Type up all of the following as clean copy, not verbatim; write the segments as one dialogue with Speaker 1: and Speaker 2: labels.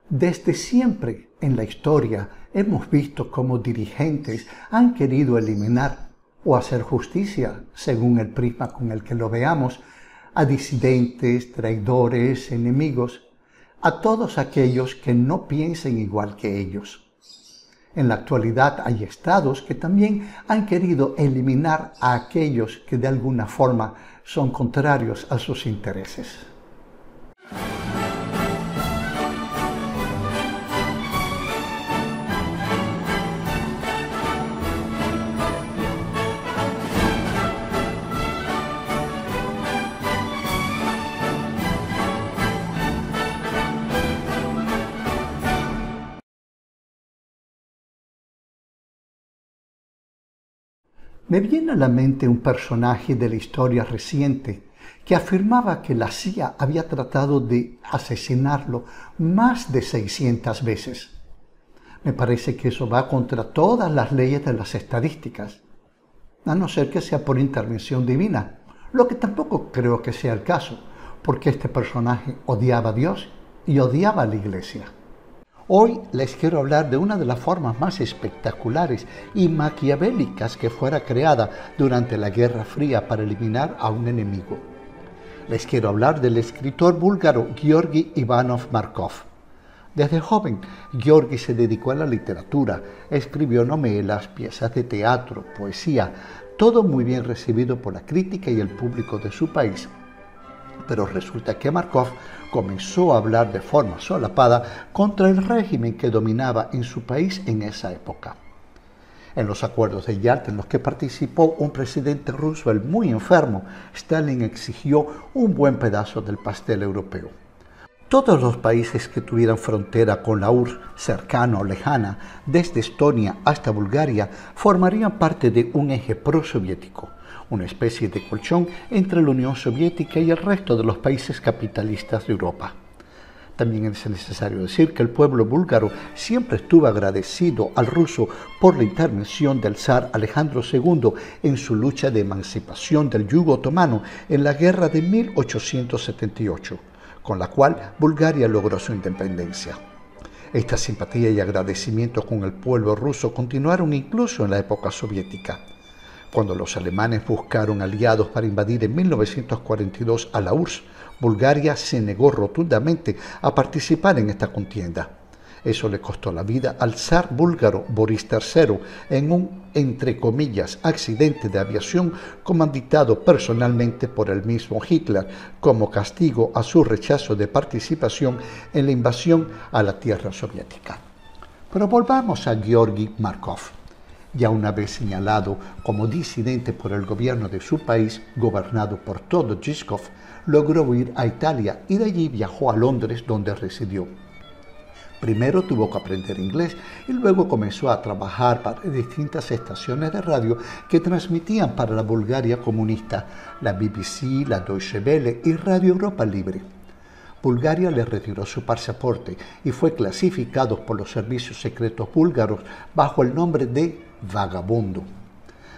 Speaker 1: Desde siempre en la historia hemos visto cómo dirigentes han querido eliminar o hacer justicia, según el prisma con el que lo veamos, a disidentes, traidores, enemigos, a todos aquellos que no piensen igual que ellos. En la actualidad hay estados que también han querido eliminar a aquellos que de alguna forma son contrarios a sus intereses. Me viene a la mente un personaje de la historia reciente que afirmaba que la CIA había tratado de asesinarlo más de 600 veces. Me parece que eso va contra todas las leyes de las estadísticas, a no ser que sea por intervención divina, lo que tampoco creo que sea el caso, porque este personaje odiaba a Dios y odiaba a la Iglesia. Hoy les quiero hablar de una de las formas más espectaculares y maquiavélicas que fuera creada durante la Guerra Fría para eliminar a un enemigo. Les quiero hablar del escritor búlgaro Georgi Ivanov Markov. Desde joven, Georgi se dedicó a la literatura, escribió novelas, piezas de teatro, poesía, todo muy bien recibido por la crítica y el público de su país. Pero resulta que Markov comenzó a hablar de forma solapada contra el régimen que dominaba en su país en esa época. En los acuerdos de Yalta en los que participó un presidente Roosevelt muy enfermo, Stalin exigió un buen pedazo del pastel europeo. Todos los países que tuvieran frontera con la URSS, cercana o lejana, desde Estonia hasta Bulgaria, formarían parte de un eje prosoviético, una especie de colchón entre la Unión Soviética y el resto de los países capitalistas de Europa. También es necesario decir que el pueblo búlgaro siempre estuvo agradecido al ruso por la intervención del zar Alejandro II en su lucha de emancipación del yugo otomano en la guerra de 1878, con la cual Bulgaria logró su independencia. Esta simpatía y agradecimiento con el pueblo ruso continuaron incluso en la época soviética. Cuando los alemanes buscaron aliados para invadir en 1942 a la URSS, Bulgaria se negó rotundamente a participar en esta contienda. Eso le costó la vida al zar búlgaro Boris III en un, entre comillas, accidente de aviación comanditado personalmente por el mismo Hitler como castigo a su rechazo de participación en la invasión a la tierra soviética. Pero volvamos a Georgi Markov. Ya una vez señalado como disidente por el gobierno de su país, gobernado por Todor Zhivkov, logró huir a Italia y de allí viajó a Londres, donde residió. Primero tuvo que aprender inglés y luego comenzó a trabajar para distintas estaciones de radio que transmitían para la Bulgaria comunista, la BBC, la Deutsche Welle y Radio Europa Libre. Bulgaria le retiró su pasaporte y fue clasificado por los servicios secretos búlgaros bajo el nombre de vagabundo.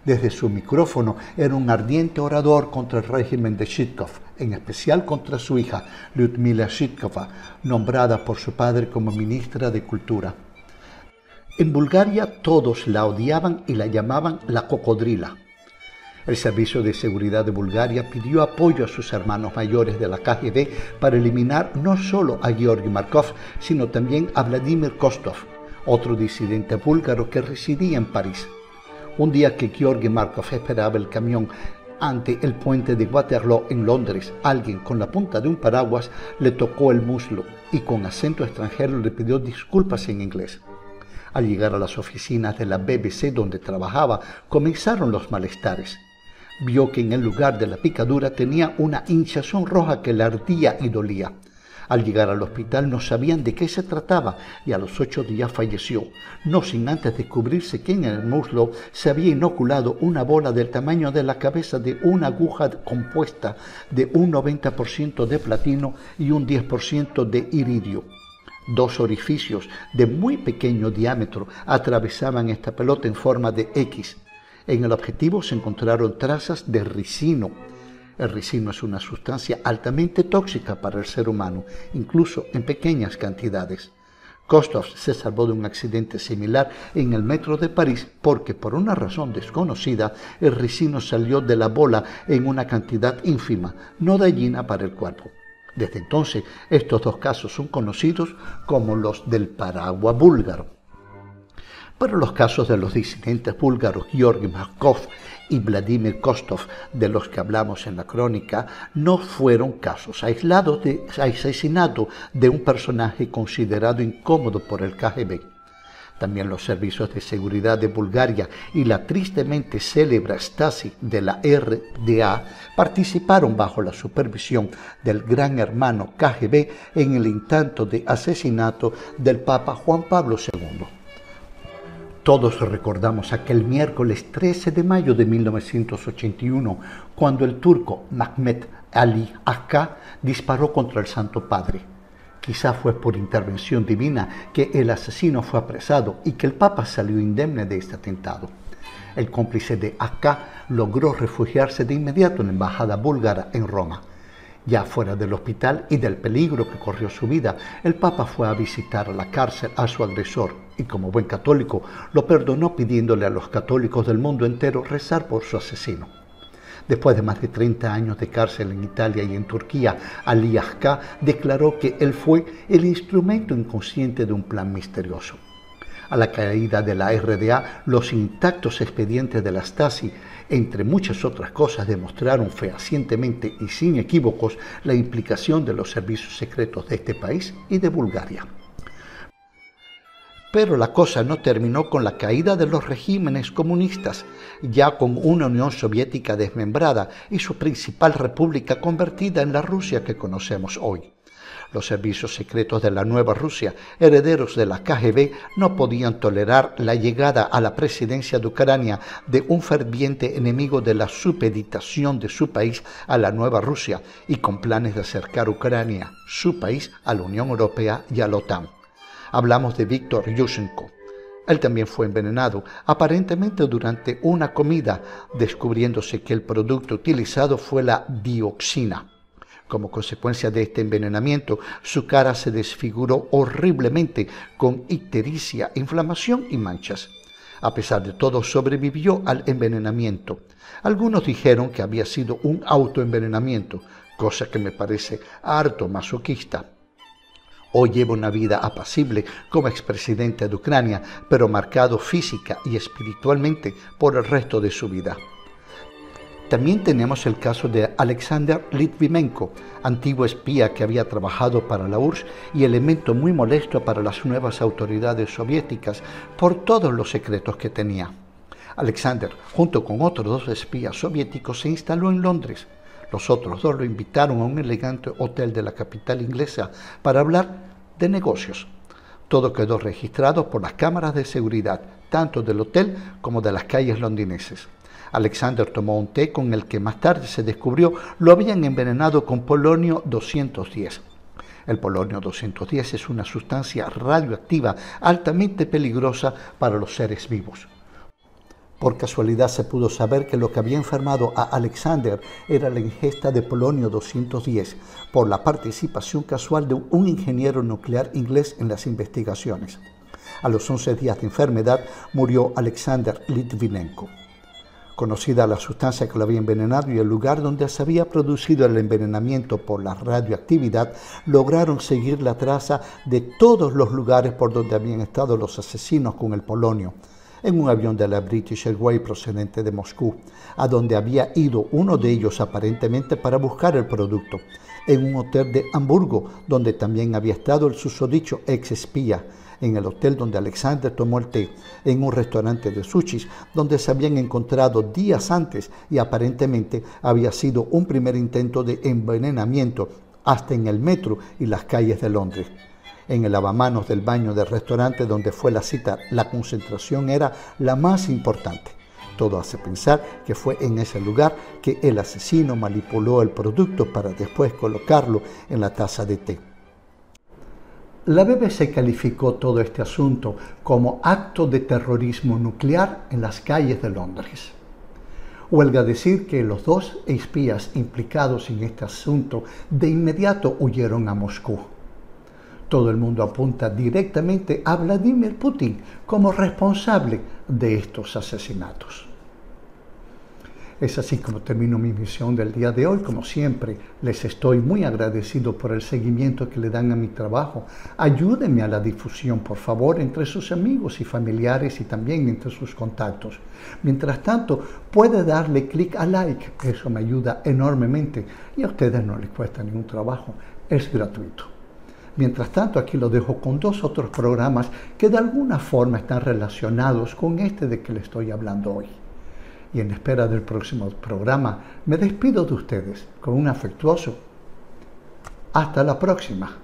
Speaker 1: Desde su micrófono era un ardiente orador contra el régimen de Zhivkov, en especial contra su hija, Lyudmila Zhivkova, nombrada por su padre como ministra de Cultura. En Bulgaria todos la odiaban y la llamaban la cocodrila. El Servicio de Seguridad de Bulgaria pidió apoyo a sus hermanos mayores de la KGB para eliminar no solo a Georgi Markov, sino también a Vladimir Kostov, otro disidente búlgaro que residía en París. Un día que Georgi Markov esperaba el camión ante el puente de Waterloo en Londres, alguien con la punta de un paraguas le tocó el muslo y con acento extranjero le pidió disculpas en inglés. Al llegar a las oficinas de la BBC donde trabajaba, comenzaron los malestares. Vio que en el lugar de la picadura tenía una hinchazón roja que le ardía y dolía. Al llegar al hospital no sabían de qué se trataba y a los 8 días falleció, no sin antes descubrirse que en el muslo se había inoculado una bola del tamaño de la cabeza de una aguja compuesta de un 90% de platino y un 10% de iridio. Dos orificios de muy pequeño diámetro atravesaban esta pelota en forma de X. En el objetivo se encontraron trazas de ricino. El ricino es una sustancia altamente tóxica para el ser humano, incluso en pequeñas cantidades. Kostov se salvó de un accidente similar en el metro de París porque, por una razón desconocida, el ricino salió de la bola en una cantidad ínfima, no dañina para el cuerpo. Desde entonces, estos dos casos son conocidos como los del paraguas búlgaro. Pero los casos de los disidentes búlgaros Georgi Markov y Vladimir Kostov, de los que hablamos en la crónica, no fueron casos aislados de asesinato de un personaje considerado incómodo por el KGB. También los servicios de seguridad de Bulgaria y la tristemente célebre Stasi de la RDA participaron bajo la supervisión del gran hermano KGB en el intento de asesinato del Papa Juan Pablo II. Todos recordamos aquel miércoles 13 de mayo de 1981, cuando el turco Mehmet Ali Akka disparó contra el Santo Padre. Quizá fue por intervención divina que el asesino fue apresado y que el Papa salió indemne de este atentado. El cómplice de Akka logró refugiarse de inmediato en la embajada búlgara en Roma. Ya fuera del hospital y del peligro que corrió su vida, el Papa fue a visitar a la cárcel a su agresor y, como buen católico, lo perdonó pidiéndole a los católicos del mundo entero rezar por su asesino. Después de más de 30 años de cárcel en Italia y en Turquía, Ali Akka declaró que él fue el instrumento inconsciente de un plan misterioso. A la caída de la RDA, los intactos expedientes de la Stasi, entre muchas otras cosas, demostraron fehacientemente y sin equívocos la implicación de los servicios secretos de este país y de Bulgaria. Pero la cosa no terminó con la caída de los regímenes comunistas, ya con una Unión Soviética desmembrada y su principal república convertida en la Rusia que conocemos hoy. Los servicios secretos de la nueva Rusia, herederos de la KGB, no podían tolerar la llegada a la presidencia de Ucrania de un ferviente enemigo de la supeditación de su país a la nueva Rusia y con planes de acercar Ucrania, su país, a la Unión Europea y a la OTAN. Hablamos de Víktor Yushchenko. Él también fue envenenado, aparentemente durante una comida, descubriéndose que el producto utilizado fue la dioxina. Como consecuencia de este envenenamiento, su cara se desfiguró horriblemente con ictericia, inflamación y manchas. A pesar de todo, sobrevivió al envenenamiento. Algunos dijeron que había sido un autoenvenenamiento, cosa que me parece harto masoquista. Hoy lleva una vida apacible como expresidente de Ucrania, pero marcado física y espiritualmente por el resto de su vida. También tenemos el caso de Alexander Litvinenko, antiguo espía que había trabajado para la URSS y elemento muy molesto para las nuevas autoridades soviéticas por todos los secretos que tenía. Alexander, junto con otros dos espías soviéticos, se instaló en Londres. Los otros dos lo invitaron a un elegante hotel de la capital inglesa para hablar de negocios. Todo quedó registrado por las cámaras de seguridad, tanto del hotel como de las calles londinenses. Alexander tomó un té con el que más tarde se descubrió lo habían envenenado con polonio 210. El polonio 210 es una sustancia radioactiva altamente peligrosa para los seres vivos. Por casualidad se pudo saber que lo que había enfermado a Alexander era la ingesta de polonio 210 por la participación casual de un ingeniero nuclear inglés en las investigaciones. A los 11 días de enfermedad murió Alexander Litvinenko. Conocida la sustancia que lo había envenenado y el lugar donde se había producido el envenenamiento por la radioactividad, lograron seguir la traza de todos los lugares por donde habían estado los asesinos con el polonio. En un avión de la British Airways procedente de Moscú, a donde había ido uno de ellos aparentemente para buscar el producto. En un hotel de Hamburgo, donde también había estado el susodicho ex espía. En el hotel donde Alexander tomó el té, en un restaurante de sushis, donde se habían encontrado días antes y aparentemente había sido un primer intento de envenenamiento, hasta en el metro y las calles de Londres. En el lavamanos del baño del restaurante donde fue la cita, la concentración era la más importante. Todo hace pensar que fue en ese lugar que el asesino manipuló el producto para después colocarlo en la taza de té. La BBC calificó todo este asunto como acto de terrorismo nuclear en las calles de Londres. Huelga decir que los dos espías implicados en este asunto de inmediato huyeron a Moscú. Todo el mundo apunta directamente a Vladimir Putin como responsable de estos asesinatos. Es así como termino mi misión del día de hoy. Como siempre, les estoy muy agradecido por el seguimiento que le dan a mi trabajo. Ayúdenme a la difusión, por favor, entre sus amigos y familiares y también entre sus contactos. Mientras tanto, puede darle clic a like, eso me ayuda enormemente y a ustedes no les cuesta ningún trabajo, es gratuito. Mientras tanto, aquí lo dejo con 2 otros programas que de alguna forma están relacionados con este de que le estoy hablando hoy. Y en espera del próximo programa, me despido de ustedes con un afectuoso hasta la próxima.